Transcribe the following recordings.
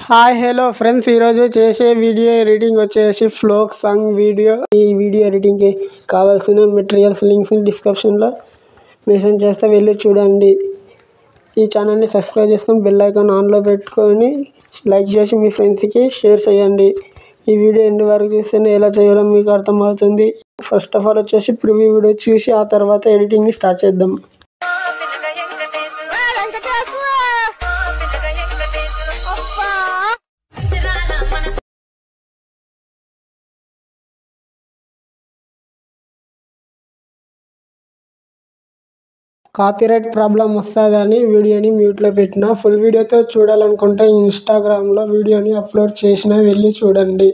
Hi hello friends, ఈరోజు చేసే video editing వచ్చేసి ఫ్లోక్ సాంగ్ వీడియో. ఈ వీడియో ఎడిటింగ్కి కావాల్సిన మెటీరియల్స్ లింక్స్ డిస్క్రిప్షన్లో మెన్షన్ చేస్తే వెళ్ళి చూడండి. ఈ ఛానల్ని సబ్స్క్రైబ్ చేసుకొని బెల్ ఐకాన్ ఆన్లో పెట్టుకొని లైక్ చేసి మీ ఫ్రెండ్స్కి షేర్ చేయండి. ఈ వీడియో ఎండ్ వరకు చూస్తేనే ఎలా చేయాలో మీకు అర్థమవుతుంది. ఫస్ట్ ఆఫ్ ఆల్ వచ్చేసి ప్రివ్యూ వీడియో చూసి ఆ తర్వాత ఎడిటింగ్ని స్టార్ట్ చేద్దాం. కాపీరైట్ ప్రాబ్లం వస్తుందని వీడియోని మ్యూట్లో పెట్టిన. ఫుల్ వీడియోతో చూడాలనుకుంటే ఇన్స్టాగ్రామ్లో వీడియోని అప్లోడ్ చేసిన వెళ్ళి చూడండి.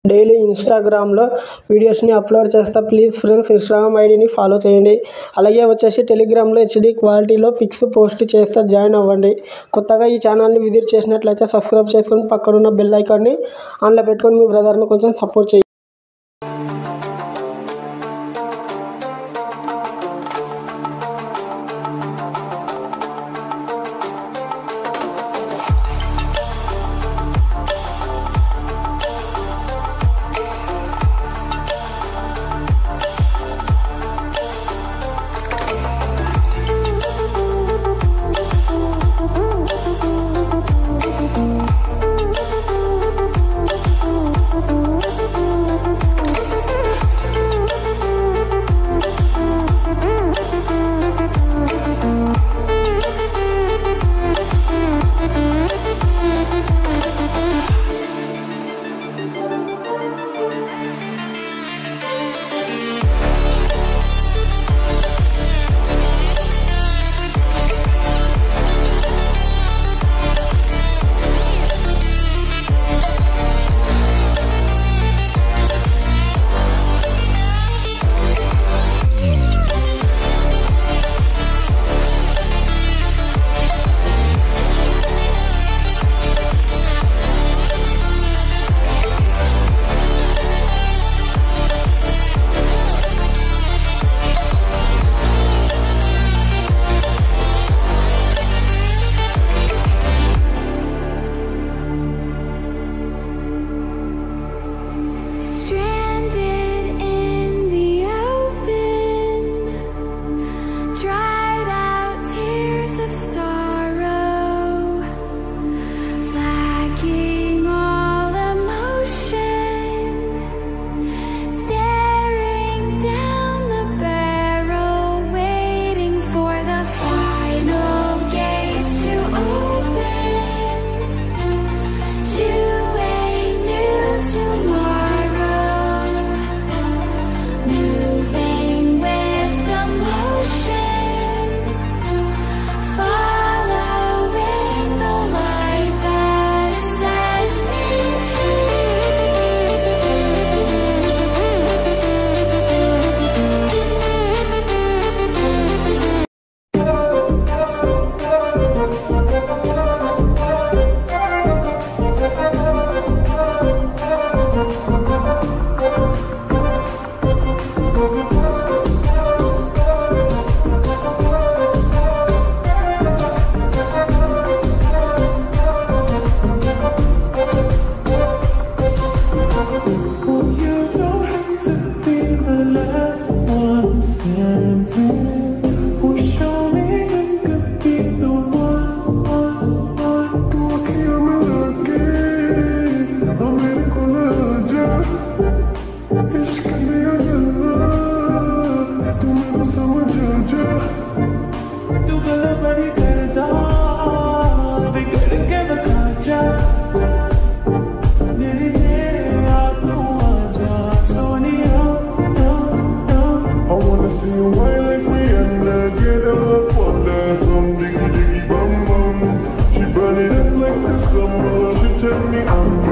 డైలీ ఇన్స్టాగ్రామ్లో వీడియోస్ని అప్లోడ్ చేస్తా. ప్లీజ్ ఫ్రెండ్స్, ఇన్స్టాగ్రామ్ ఐడిని ఫాలో చేయండి. అలాగే వచ్చేసి టెలిగ్రామ్లో హెచ్డి క్వాలిటీలో పిక్స్ పోస్ట్ చేస్తా, జాయిన్ అవ్వండి. కొత్తగా ఈ ఛానల్ని విజిట్ చేసినట్లయితే సబ్స్క్రైబ్ చేసుకొని పక్కనున్న బెల్ ఐకాన్ని ఆన్లో పెట్టుకొని మీ బ్రదర్ని కొంచెం సపోర్ట్ చేయండి. She burn it up like the summer. She tell me I'm